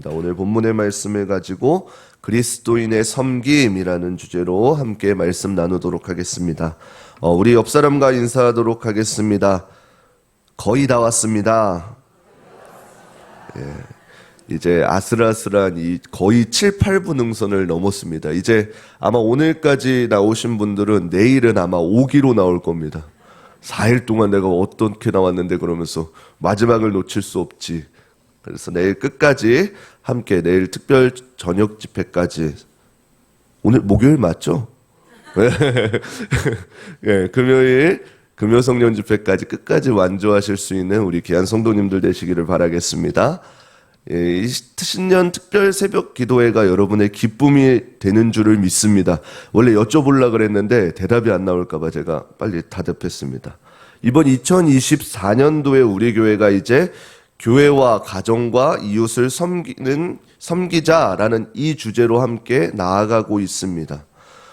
오늘 본문의 말씀을 가지고 그리스도인의 섬김이라는 주제로 함께 말씀 나누도록 하겠습니다. 우리 옆 사람과 인사하도록 하겠습니다. 거의 다 왔습니다. 이제 아슬아슬한 이 거의 7, 8분 능선을 넘었습니다. 이제 아마 오늘까지 나오신 분들은 내일은 아마 5기로 나올 겁니다. 4일 동안 내가 어떻게 나왔는데 그러면서 마지막을 놓칠 수 없지. 그래서 내일 끝까지 함께 내일 특별 저녁 집회까지 오늘 목요일 맞죠? 네, 금요일 금요성령 집회까지 끝까지 완주하실 수 있는 우리 귀한 성도님들 되시기를 바라겠습니다. 이 신년 특별 새벽 기도회가 여러분의 기쁨이 되는 줄을 믿습니다. 원래 여쭤보려고 그랬는데 대답이 안 나올까봐 제가 빨리 대답했습니다. 이번 2024년도에 우리 교회가 이제 교회와 가정과 이웃을 섬기자라는 이 주제로 함께 나아가고 있습니다.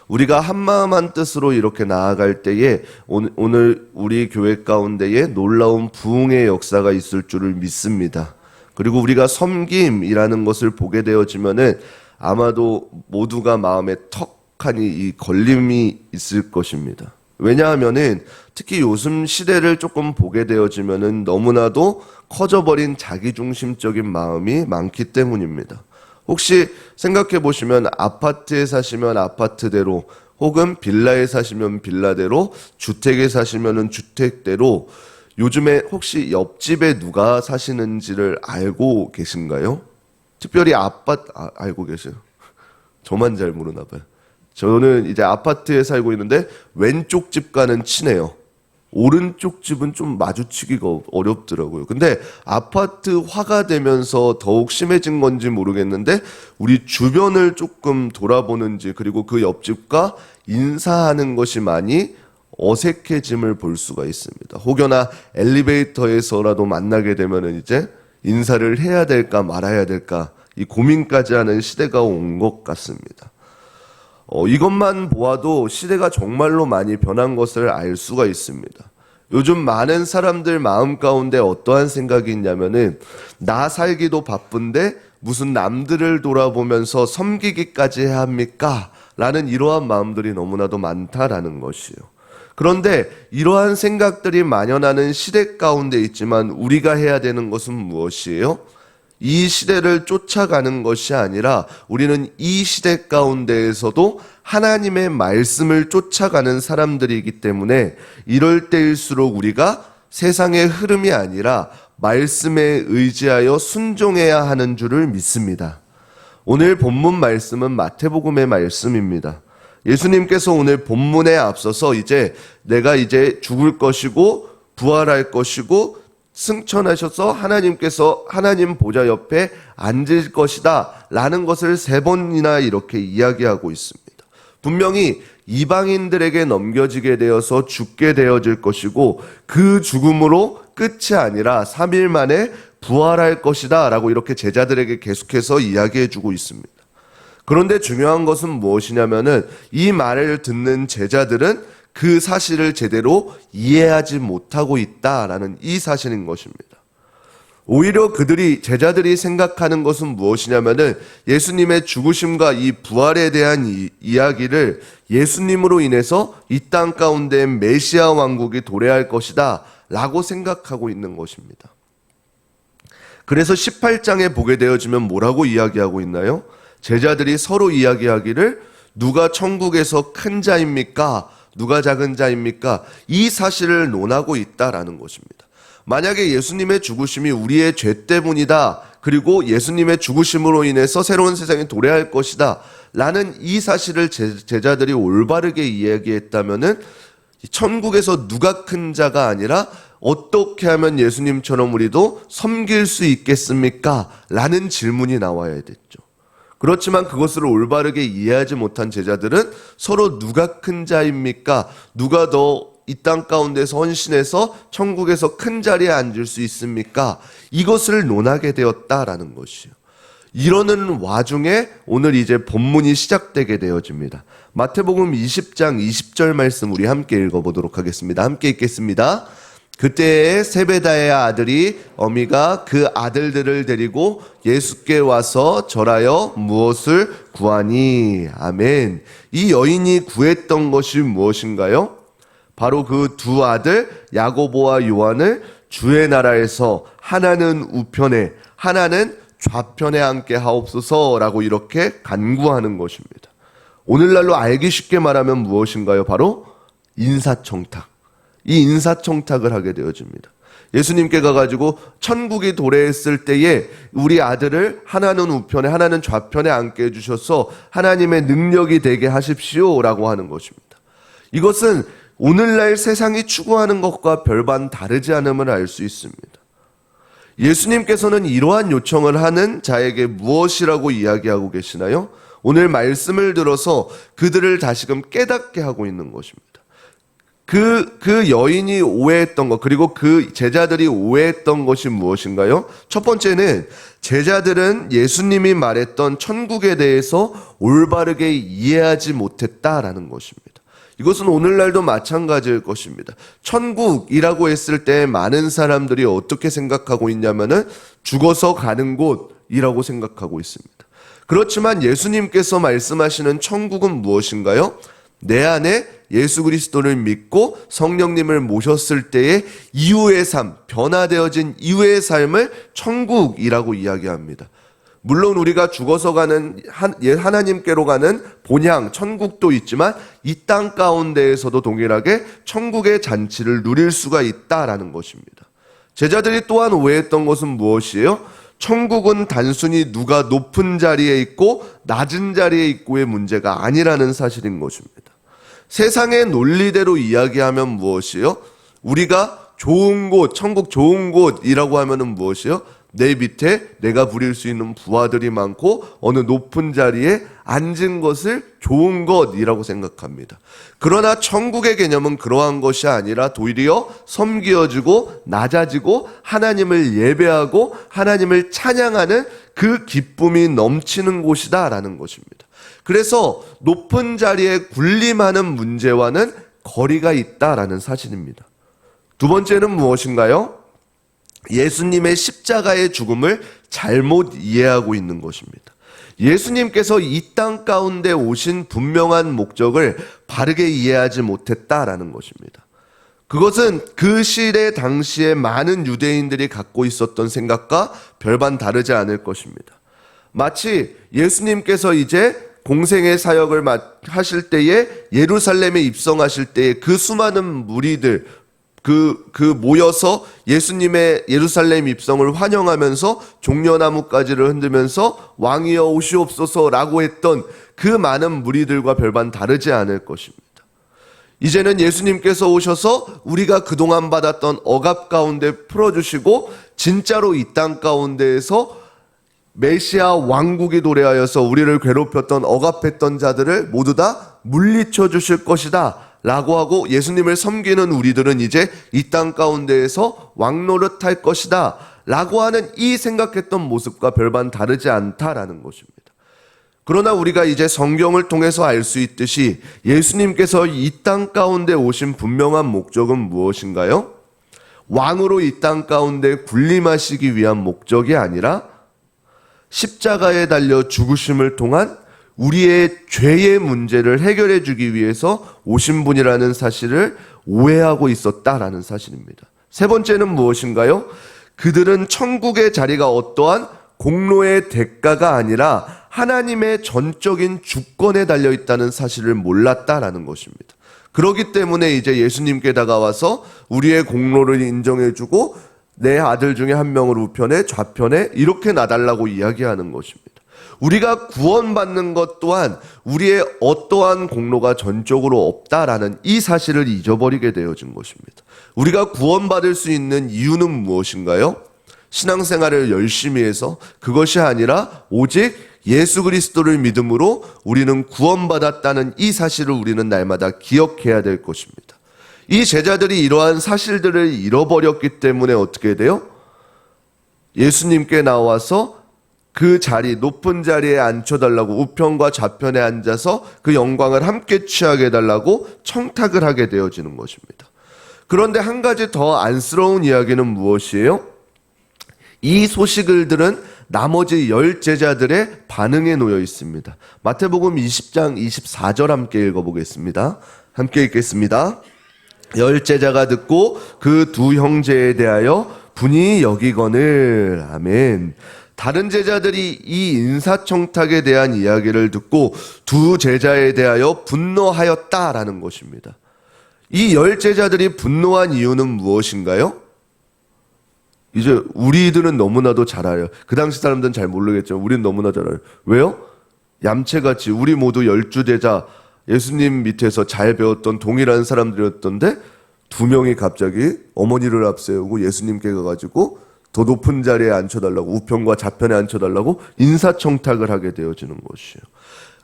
우리가 한마음 한뜻으로 이렇게 나아갈 때에 오늘 우리 교회 가운데에 놀라운 부흥의 역사가 있을 줄을 믿습니다. 그리고 우리가 섬김이라는 것을 보게 되어지면은 아마도 모두가 마음에 턱하니 이 걸림이 있을 것입니다. 왜냐하면은 특히 요즘 시대를 조금 보게 되어지면은 너무나도 커져버린 자기중심적인 마음이 많기 때문입니다. 혹시 생각해 보시면 아파트에 사시면 아파트대로 혹은 빌라에 사시면 빌라대로 주택에 사시면은 주택대로 요즘에 혹시 옆집에 누가 사시는지를 알고 계신가요? 특별히 알고 계세요? 저만 잘 모르나 봐요. 저는 이제 아파트에 살고 있는데 왼쪽 집과는 친해요. 오른쪽 집은 좀 마주치기가 어렵더라고요. 근데 아파트화가 되면서 더욱 심해진 건지 모르겠는데 우리 주변을 조금 돌아보는지 그리고 그 옆집과 인사하는 것이 많이 어색해짐을 볼 수가 있습니다. 혹여나 엘리베이터에서라도 만나게 되면은 이제 인사를 해야 될까 말아야 될까 이 고민까지 하는 시대가 온 것 같습니다. 이것만 보아도 시대가 정말로 많이 변한 것을 알 수가 있습니다. 요즘 많은 사람들 마음 가운데 어떠한 생각이 있냐면은 나 살기도 바쁜데 무슨 남들을 돌아보면서 섬기기까지 해야 합니까? 라는 이러한 마음들이 너무나도 많다라는 것이요. 그런데 이러한 생각들이 만연하는 시대 가운데 있지만 우리가 해야 되는 것은 무엇이에요? 이 시대를 쫓아가는 것이 아니라 우리는 이 시대 가운데에서도 하나님의 말씀을 쫓아가는 사람들이기 때문에 이럴 때일수록 우리가 세상의 흐름이 아니라 말씀에 의지하여 순종해야 하는 줄을 믿습니다. 오늘 본문 말씀은 마태복음의 말씀입니다. 예수님께서 오늘 본문에 앞서서 내가 이제 죽을 것이고 부활할 것이고 승천하셔서 하나님께서 하나님 보좌 옆에 앉을 것이다 라는 것을 3번이나 이렇게 이야기하고 있습니다. 분명히 이방인들에게 넘겨지게 되어서 죽게 되어질 것이고 그 죽음으로 끝이 아니라 3일 만에 부활할 것이다 라고 이렇게 제자들에게 계속해서 이야기해 주고 있습니다. 그런데 중요한 것은 무엇이냐면은 이 말을 듣는 제자들은 그 사실을 제대로 이해하지 못하고 있다라는 이 사실인 것입니다. 오히려 제자들이 생각하는 것은 무엇이냐면은 예수님의 죽으심과 이 부활에 대한 이야기를 예수님으로 인해서 이 땅 가운데 메시아 왕국이 도래할 것이다 라고 생각하고 있는 것입니다. 그래서 18장에 보게 되어지면 뭐라고 이야기하고 있나요? 제자들이 서로 이야기하기를 누가 천국에서 큰 자입니까? 누가 작은 자입니까? 이 사실을 논하고 있다라는 것입니다. 만약에 예수님의 죽으심이 우리의 죄 때문이다. 그리고 예수님의 죽으심으로 인해서 새로운 세상이 도래할 것이다. 라는 이 사실을 제자들이 올바르게 이야기했다면은 천국에서 누가 큰 자가 아니라 어떻게 하면 예수님처럼 우리도 섬길 수 있겠습니까? 라는 질문이 나와야 됐죠. 그렇지만 그것을 올바르게 이해하지 못한 제자들은 서로 누가 큰 자입니까? 누가 더 이 땅 가운데서 헌신해서 천국에서 큰 자리에 앉을 수 있습니까? 이것을 논하게 되었다라는 것이요. 이러는 와중에 오늘 이제 본문이 시작되게 되어집니다. 마태복음 20장 20절 말씀 우리 함께 읽어보도록 하겠습니다. 함께 읽겠습니다. 그때에 세베다의 아들이 어미가 그 아들들을 데리고 예수께 와서 절하여 무엇을 구하니? 아멘. 이 여인이 구했던 것이 무엇인가요? 바로 그 두 아들 야고보와 요한을 주의 나라에서 하나는 우편에 하나는 좌편에 앉게 하옵소서라고 이렇게 간구하는 것입니다. 오늘날로 알기 쉽게 말하면 무엇인가요? 바로 인사청탁. 이 인사청탁을 하게 되어집니다. 예수님께 가가지고 천국이 도래했을 때에 우리 아들을 하나는 우편에 하나는 좌편에 앉게 해주셔서 하나님의 능력이 되게 하십시오라고 하는 것입니다. 이것은 오늘날 세상이 추구하는 것과 별반 다르지 않음을 알 수 있습니다. 예수님께서는 이러한 요청을 하는 자에게 무엇이라고 이야기하고 계시나요? 오늘 말씀을 들어서 그들을 다시금 깨닫게 하고 있는 것입니다. 그 여인이 오해했던 것, 그리고 그 제자들이 오해했던 것이 무엇인가요? 첫 번째는 제자들은 예수님이 말했던 천국에 대해서 올바르게 이해하지 못했다라는 것입니다. 이것은 오늘날도 마찬가지일 것입니다. 천국이라고 했을 때 많은 사람들이 어떻게 생각하고 있냐면은 죽어서 가는 곳이라고 생각하고 있습니다. 그렇지만 예수님께서 말씀하시는 천국은 무엇인가요? 내 안에 예수 그리스도를 믿고 성령님을 모셨을 때의 이후의 삶, 변화되어진 이후의 삶을 천국이라고 이야기합니다. 물론 우리가 죽어서 가는 하나님께로 가는 본향 천국도 있지만 이 땅 가운데에서도 동일하게 천국의 잔치를 누릴 수가 있다라는 것입니다. 제자들이 또한 오해했던 것은 무엇이에요? 천국은 단순히 누가 높은 자리에 있고 낮은 자리에 있고의 문제가 아니라는 사실인 것입니다. 세상의 논리대로 이야기하면 무엇이에요? 우리가 좋은 곳, 천국 좋은 곳이라고 하면은 무엇이에요? 내 밑에 내가 부릴 수 있는 부하들이 많고 어느 높은 자리에 앉은 것을 좋은 것이라고 생각합니다. 그러나 천국의 개념은 그러한 것이 아니라 도리어 섬기어지고 낮아지고 하나님을 예배하고 하나님을 찬양하는 그 기쁨이 넘치는 곳이다라는 것입니다. 그래서 높은 자리에 군림하는 문제와는 거리가 있다라는 사실입니다. 두 번째는 무엇인가요? 예수님의 십자가의 죽음을 잘못 이해하고 있는 것입니다. 예수님께서 이 땅 가운데 오신 분명한 목적을 바르게 이해하지 못했다라는 것입니다. 그것은 그 시대 당시에 많은 유대인들이 갖고 있었던 생각과 별반 다르지 않을 것입니다. 마치 예수님께서 이제 공생의 사역을 하실 때에 예루살렘에 입성하실 때에 그 수많은 무리들 모여서 예수님의 예루살렘 입성을 환영하면서 종려나무가지를 흔들면서 왕이여 오시옵소서라고 했던 그 많은 무리들과 별반 다르지 않을 것입니다. 이제는 예수님께서 오셔서 우리가 그동안 받았던 억압 가운데 풀어주시고 진짜로 이 땅 가운데에서 메시아 왕국이 도래하여서 우리를 괴롭혔던 억압했던 자들을 모두 다 물리쳐 주실 것이다 라고 하고 예수님을 섬기는 우리들은 이제 이 땅 가운데에서 왕노릇할 것이다 라고 하는 이 생각했던 모습과 별반 다르지 않다라는 것입니다. 그러나 우리가 이제 성경을 통해서 알 수 있듯이 예수님께서 이 땅 가운데 오신 분명한 목적은 무엇인가요? 왕으로 이 땅 가운데 군림하시기 위한 목적이 아니라 십자가에 달려 죽으심을 통한 우리의 죄의 문제를 해결해 주기 위해서 오신 분이라는 사실을 오해하고 있었다라는 사실입니다. 세 번째는 무엇인가요? 그들은 천국의 자리가 어떠한 공로의 대가가 아니라 하나님의 전적인 주권에 달려 있다는 사실을 몰랐다라는 것입니다. 그렇기 때문에 이제 예수님께 다가와서 우리의 공로를 인정해 주고 내 아들 중에 한 명을 우편에 좌편에 이렇게 놔달라고 이야기하는 것입니다. 우리가 구원받는 것 또한 우리의 어떠한 공로가 전적으로 없다라는 이 사실을 잊어버리게 되어진 것입니다. 우리가 구원받을 수 있는 이유는 무엇인가요? 신앙생활을 열심히 해서 그것이 아니라 오직 예수 그리스도를 믿음으로 우리는 구원받았다는 이 사실을 우리는 날마다 기억해야 될 것입니다. 이 제자들이 이러한 사실들을 잃어버렸기 때문에 어떻게 돼요? 예수님께 나와서 그 자리, 높은 자리에 앉혀달라고 우편과 좌편에 앉아서 그 영광을 함께 취하게 해달라고 청탁을 하게 되어지는 것입니다. 그런데 한 가지 더 안쓰러운 이야기는 무엇이에요? 이 소식을 들은 나머지 10제자들의 반응에 놓여 있습니다. 마태복음 20장 24절 함께 읽어보겠습니다. 함께 읽겠습니다. 10제자가 듣고 그 두 형제에 대하여 분이 여기거늘. 아멘. 다른 제자들이 이 인사청탁에 대한 이야기를 듣고 두 제자에 대하여 분노하였다라는 것입니다. 이 10제자들이 분노한 이유는 무엇인가요? 이제 우리들은 너무나도 잘 알아요. 그 당시 사람들은 잘 모르겠지만 우리는 너무나 잘 알아요. 왜요? 얌체같이 우리 모두 12제자 예수님 밑에서 잘 배웠던 동일한 사람들이었던데 두 명이 갑자기 어머니를 앞세우고 예수님께 가가지고 더 높은 자리에 앉혀달라고, 우편과 좌편에 앉혀달라고 인사청탁을 하게 되어지는 것이에요.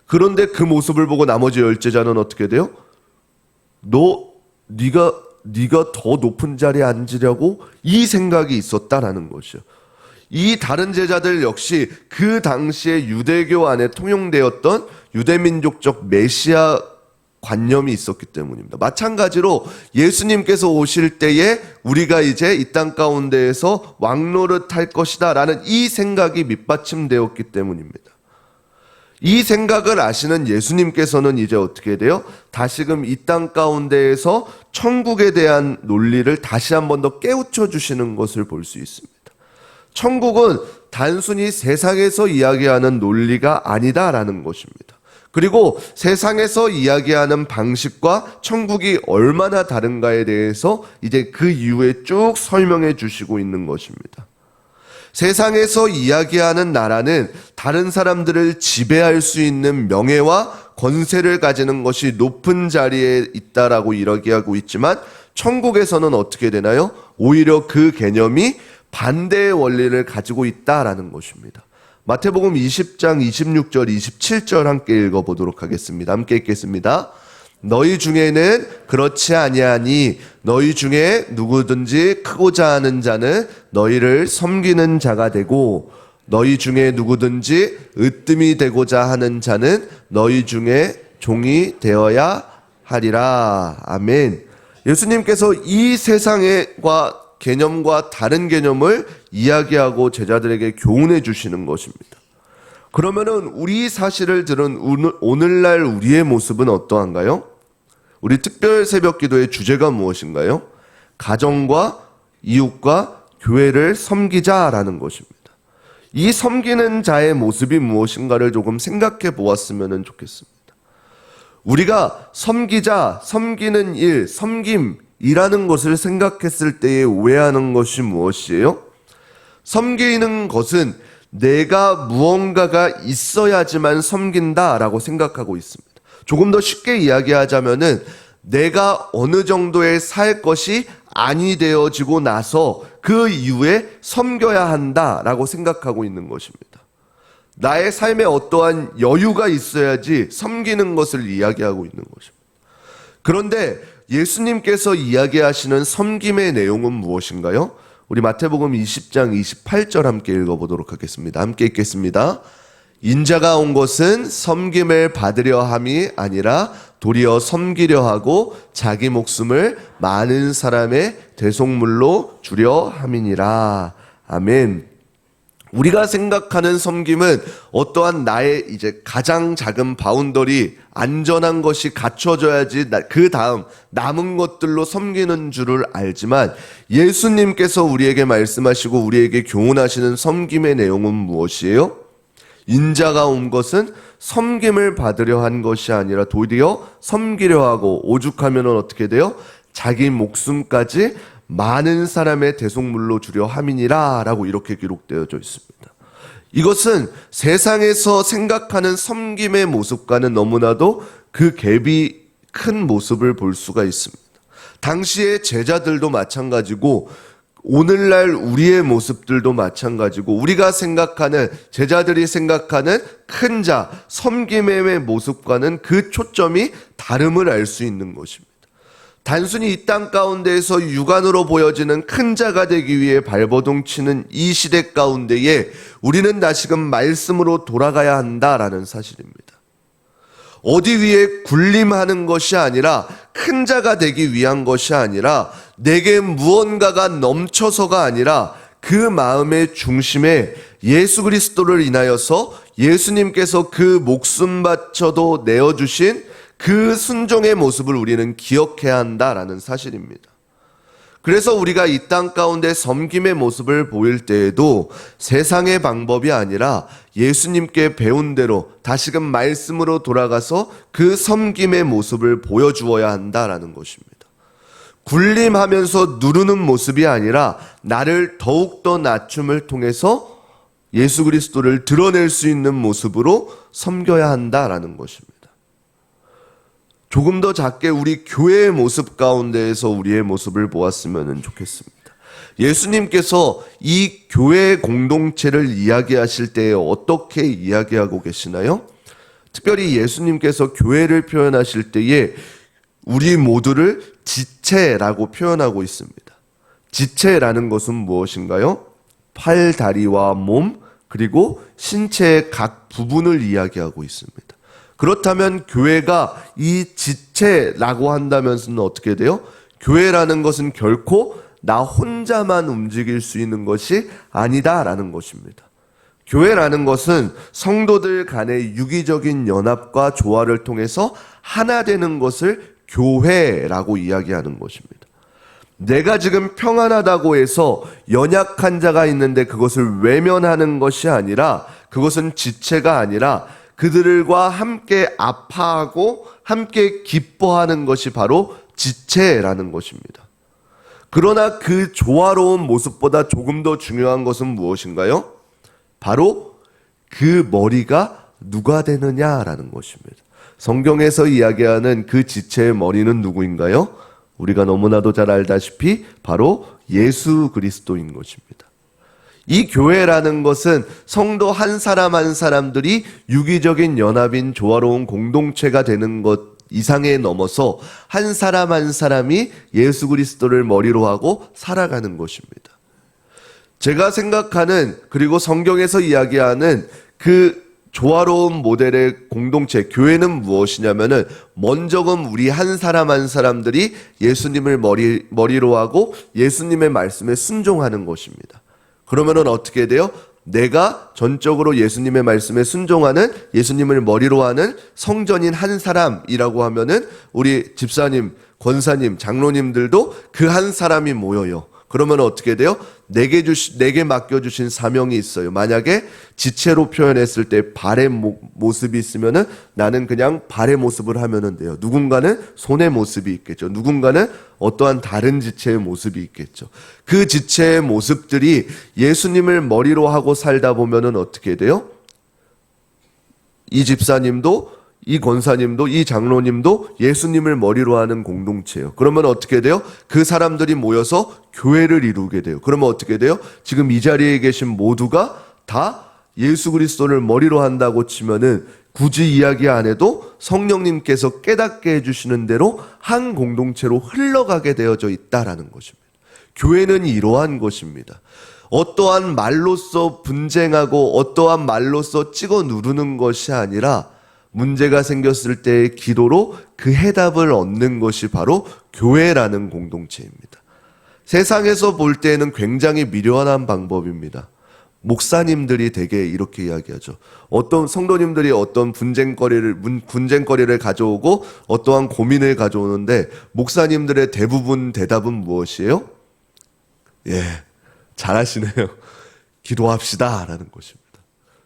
그런데 그 모습을 보고 나머지 10제자는 어떻게 돼요? 네가 더 높은 자리에 앉으려고 이 생각이 있었다라는 것이요. 이 다른 제자들 역시 그 당시에 유대교 안에 통용되었던 유대민족적 메시아 관념이 있었기 때문입니다. 마찬가지로 예수님께서 오실 때에 우리가 이제 이 땅 가운데에서 왕노릇할 것이다 라는 이 생각이 밑받침되었기 때문입니다. 이 생각을 아시는 예수님께서는 이제 어떻게 돼요? 다시금 이 땅 가운데에서 천국에 대한 논리를 다시 한 번 더 깨우쳐 주시는 것을 볼 수 있습니다. 천국은 단순히 세상에서 이야기하는 논리가 아니다라는 것입니다. 그리고 세상에서 이야기하는 방식과 천국이 얼마나 다른가에 대해서 이제 그 이후에 쭉 설명해 주시고 있는 것입니다. 세상에서 이야기하는 나라는 다른 사람들을 지배할 수 있는 명예와 권세를 가지는 것이 높은 자리에 있다라고 이야기하고 있지만 천국에서는 어떻게 되나요? 오히려 그 개념이 반대의 원리를 가지고 있다라는 것입니다. 마태복음 20장 26절 27절 함께 읽어보도록 하겠습니다. 함께 읽겠습니다. 너희 중에는 그렇지 아니하니 너희 중에 누구든지 크고자 하는 자는 너희를 섬기는 자가 되고 너희 중에 누구든지 으뜸이 되고자 하는 자는 너희 중에 종이 되어야 하리라. 아멘. 예수님께서 이 세상과 개념과 다른 개념을 이야기하고 제자들에게 교훈해 주시는 것입니다. 그러면은 우리 사실을 들은 오늘날 우리의 모습은 어떠한가요? 우리 특별 새벽 기도의 주제가 무엇인가요? 가정과 이웃과 교회를 섬기자라는 것입니다. 이 섬기는 자의 모습이 무엇인가를 조금 생각해 보았으면 좋겠습니다. 우리가 섬기자, 섬기는 일, 섬김이라는 것을 생각했을 때에 오해하는 것이 무엇이에요? 섬기는 것은 내가 무언가가 있어야지만 섬긴다라고 생각하고 있습니다. 조금 더 쉽게 이야기하자면은 내가 어느 정도의 살 것이 아니 되어지고 나서 그 이후에 섬겨야 한다라고 생각하고 있는 것입니다. 나의 삶에 어떠한 여유가 있어야지 섬기는 것을 이야기하고 있는 것입니다. 그런데 예수님께서 이야기하시는 섬김의 내용은 무엇인가요? 우리 마태복음 20장 28절 함께 읽어보도록 하겠습니다. 함께 읽겠습니다. 인자가 온 것은 섬김을 받으려 함이 아니라 도리어 섬기려 하고 자기 목숨을 많은 사람의 대속물로 주려 함이니라. 아멘. 우리가 생각하는 섬김은 어떠한 나의 이제 가장 작은 바운더리, 안전한 것이 갖춰져야지 그 다음 남은 것들로 섬기는 줄을 알지만 예수님께서 우리에게 말씀하시고 우리에게 교훈하시는 섬김의 내용은 무엇이에요? 인자가 온 것은 섬김을 받으려 한 것이 아니라 도리어 섬기려 하고 오죽하면 어떻게 돼요? 자기 목숨까지 많은 사람의 대속물로 주려 함이니라 라고 이렇게 기록되어져 있습니다. 이것은 세상에서 생각하는 섬김의 모습과는 너무나도 그 갭이 큰 모습을 볼 수가 있습니다. 당시의 제자들도 마찬가지고 오늘날 우리의 모습들도 마찬가지고 우리가 생각하는 제자들이 생각하는 큰 자, 섬김의 모습과는 그 초점이 다름을 알 수 있는 것입니다. 단순히 이 땅 가운데에서 육안으로 보여지는 큰 자가 되기 위해 발버둥 치는 이 시대 가운데에 우리는 다시금 말씀으로 돌아가야 한다라는 사실입니다. 어디 위에 군림하는 것이 아니라 큰 자가 되기 위한 것이 아니라 내게 무언가가 넘쳐서가 아니라 그 마음의 중심에 예수 그리스도를 인하여서 예수님께서 그 목숨 바쳐도 내어주신 그 순종의 모습을 우리는 기억해야 한다라는 사실입니다. 그래서 우리가 이 땅 가운데 섬김의 모습을 보일 때에도 세상의 방법이 아니라 예수님께 배운 대로 다시금 말씀으로 돌아가서 그 섬김의 모습을 보여주어야 한다라는 것입니다. 군림하면서 누르는 모습이 아니라 나를 더욱더 낮춤을 통해서 예수 그리스도를 드러낼 수 있는 모습으로 섬겨야 한다라는 것입니다. 조금 더 작게 우리 교회의 모습 가운데에서 우리의 모습을 보았으면 좋겠습니다. 예수님께서 이 교회 공동체를 이야기하실 때에 어떻게 이야기하고 계시나요? 특별히 예수님께서 교회를 표현하실 때에 우리 모두를 지체라고 표현하고 있습니다. 지체라는 것은 무엇인가요? 팔, 다리와 몸, 그리고 신체의 각 부분을 이야기하고 있습니다. 그렇다면 교회가 이 지체라고 한다면서는 어떻게 돼요? 교회라는 것은 결코 나 혼자만 움직일 수 있는 것이 아니다라는 것입니다. 교회라는 것은 성도들 간의 유기적인 연합과 조화를 통해서 하나 되는 것을 교회라고 이야기하는 것입니다. 내가 지금 평안하다고 해서 연약한 자가 있는데 그것을 외면하는 것이 아니라, 그것은 지체가 아니라 그들과 함께 아파하고 함께 기뻐하는 것이 바로 지체라는 것입니다. 그러나 그 조화로운 모습보다 조금 더 중요한 것은 무엇인가요? 바로 그 머리가 누가 되느냐라는 것입니다. 성경에서 이야기하는 그 지체의 머리는 누구인가요? 우리가 너무나도 잘 알다시피 바로 예수 그리스도인 것입니다. 이 교회라는 것은 성도 한 사람 한 사람들이 유기적인 연합인 조화로운 공동체가 되는 것 이상에 넘어서 한 사람 한 사람이 예수 그리스도를 머리로 하고 살아가는 것입니다. 제가 생각하는, 그리고 성경에서 이야기하는 그 조화로운 모델의 공동체, 교회는 무엇이냐면은 먼저는 우리 한 사람 한 사람들이 예수님을 머리로 하고 예수님의 말씀에 순종하는 것입니다. 그러면은 어떻게 돼요? 내가 전적으로 예수님의 말씀에 순종하는, 예수님을 머리로 하는 성전인 한 사람이라고 하면은 우리 집사님, 권사님, 장로님들도 그 한 사람이 모여요. 그러면 어떻게 돼요? 내게 맡겨주신 사명이 있어요. 만약에 지체로 표현했을 때 발의 모습이 있으면은 나는 그냥 발의 모습을 하면 돼요. 누군가는 손의 모습이 있겠죠. 누군가는 어떠한 다른 지체의 모습이 있겠죠. 그 지체의 모습들이 예수님을 머리로 하고 살다 보면은 어떻게 돼요? 이 집사님도, 이 권사님도, 이 장로님도 예수님을 머리로 하는 공동체예요. 그러면 어떻게 돼요? 그 사람들이 모여서 교회를 이루게 돼요. 그러면 어떻게 돼요? 지금 이 자리에 계신 모두가 다 예수 그리스도를 머리로 한다고 치면은 굳이 이야기 안 해도 성령님께서 깨닫게 해주시는 대로 한 공동체로 흘러가게 되어져 있다라는 것입니다. 교회는 이러한 것입니다. 어떠한 말로써 분쟁하고 어떠한 말로써 찍어 누르는 것이 아니라 문제가 생겼을 때의 기도로 그 해답을 얻는 것이 바로 교회라는 공동체입니다. 세상에서 볼 때에는 굉장히 미련한 방법입니다. 목사님들이 대개 이렇게 이야기하죠. 어떤 성도님들이 어떤 분쟁거리를 가져오고 어떠한 고민을 가져오는데 목사님들의 대부분 대답은 무엇이에요? 예, 잘하시네요. 기도합시다 라는 것입니다.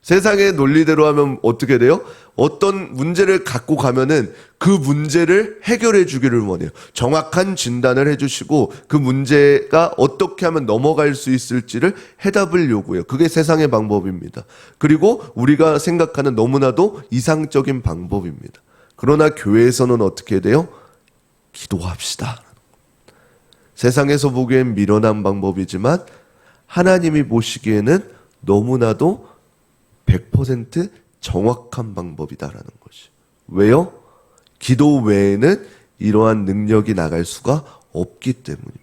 세상의 논리대로 하면 어떻게 돼요? 어떤 문제를 갖고 가면은 그 문제를 해결해 주기를 원해요. 정확한 진단을 해주시고 그 문제가 어떻게 하면 넘어갈 수 있을지를 해답을 요구해요. 그게 세상의 방법입니다. 그리고 우리가 생각하는 너무나도 이상적인 방법입니다. 그러나 교회에서는 어떻게 돼요? 기도합시다. 세상에서 보기엔 미련한 방법이지만 하나님이 보시기에는 너무나도 100% 정확한 방법이다라는 것이. 왜요? 기도 외에는 이러한 능력이 나갈 수가 없기 때문입니다.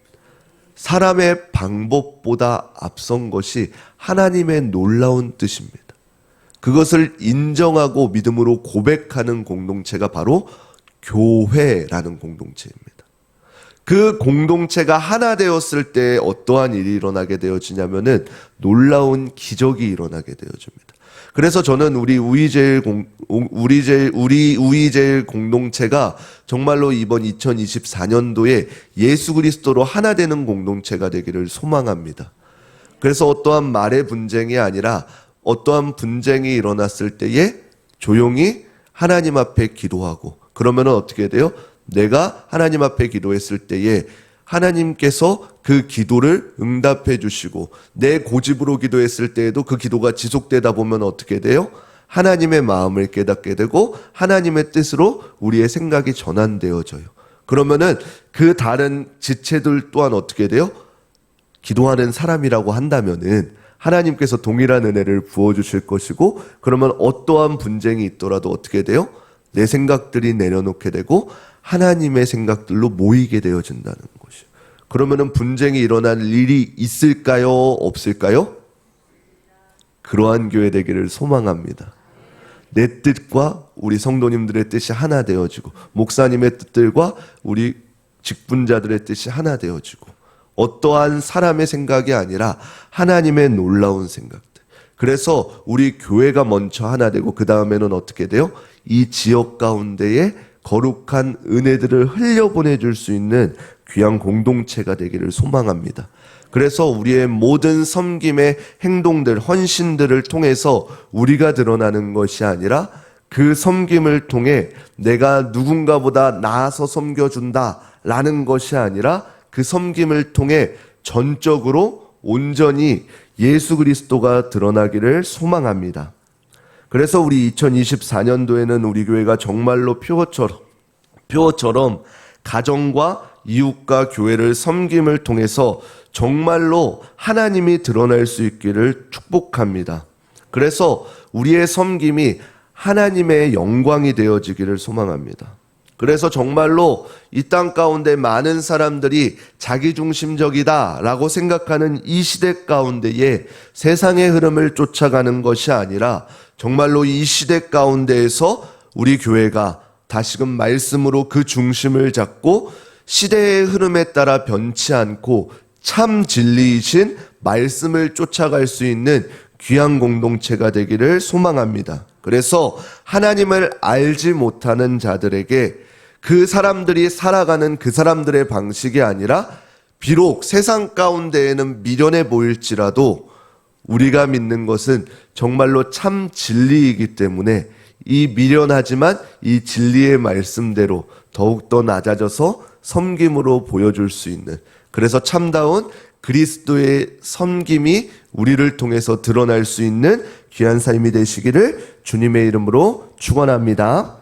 사람의 방법보다 앞선 것이 하나님의 놀라운 뜻입니다. 그것을 인정하고 믿음으로 고백하는 공동체가 바로 교회라는 공동체입니다. 그 공동체가 하나 되었을 때 어떠한 일이 일어나게 되어지냐면은 놀라운 기적이 일어나게 되어집니다. 그래서 저는 우리 우이제일 공동체가 정말로 이번 2024년도에 예수 그리스도로 하나 되는 공동체가 되기를 소망합니다. 그래서 어떠한 말의 분쟁이 아니라 어떠한 분쟁이 일어났을 때에 조용히 하나님 앞에 기도하고, 그러면 어떻게 돼요? 내가 하나님 앞에 기도했을 때에 하나님께서 그 기도를 응답해 주시고, 내 고집으로 기도했을 때에도 그 기도가 지속되다 보면 어떻게 돼요? 하나님의 마음을 깨닫게 되고 하나님의 뜻으로 우리의 생각이 전환되어져요. 그러면은 그 다른 지체들 또한 어떻게 돼요? 기도하는 사람이라고 한다면은 하나님께서 동일한 은혜를 부어주실 것이고, 그러면 어떠한 분쟁이 있더라도 어떻게 돼요? 내 생각들이 내려놓게 되고 하나님의 생각들로 모이게 되어진다는 것이요. 그러면은 분쟁이 일어날 일이 있을까요? 없을까요? 그러한 교회 되기를 소망합니다. 내 뜻과 우리 성도님들의 뜻이 하나 되어지고, 목사님의 뜻들과 우리 직분자들의 뜻이 하나 되어지고, 어떠한 사람의 생각이 아니라 하나님의 놀라운 생각들. 그래서 우리 교회가 먼저 하나 되고 그 다음에는 어떻게 돼요? 이 지역 가운데에 거룩한 은혜들을 흘려보내줄 수 있는 귀한 공동체가 되기를 소망합니다. 그래서 우리의 모든 섬김의 행동들, 헌신들을 통해서 우리가 드러나는 것이 아니라 그 섬김을 통해 내가 누군가보다 나아서 섬겨준다라는 것이 아니라 그 섬김을 통해 전적으로 온전히 예수 그리스도가 드러나기를 소망합니다. 그래서 우리 2024년도에는 우리 교회가 정말로 표어처럼 가정과 이웃과 교회를 섬김을 통해서 정말로 하나님이 드러날 수 있기를 축복합니다. 그래서 우리의 섬김이 하나님의 영광이 되어지기를 소망합니다. 그래서 정말로 이 땅 가운데 많은 사람들이 자기중심적이다라고 생각하는 이 시대 가운데에 세상의 흐름을 쫓아가는 것이 아니라 정말로 이 시대 가운데에서 우리 교회가 다시금 말씀으로 그 중심을 잡고 시대의 흐름에 따라 변치 않고 참 진리이신 말씀을 쫓아갈 수 있는 귀한 공동체가 되기를 소망합니다. 그래서 하나님을 알지 못하는 자들에게 그 사람들이 살아가는 그 사람들의 방식이 아니라 비록 세상 가운데에는 미련해 보일지라도 우리가 믿는 것은 정말로 참 진리이기 때문에 이 미련하지만 이 진리의 말씀대로 더욱더 낮아져서 섬김으로 보여줄 수 있는, 그래서 참다운 그리스도의 섬김이 우리를 통해서 드러날 수 있는 귀한 삶이 되시기를 주님의 이름으로 축원합니다.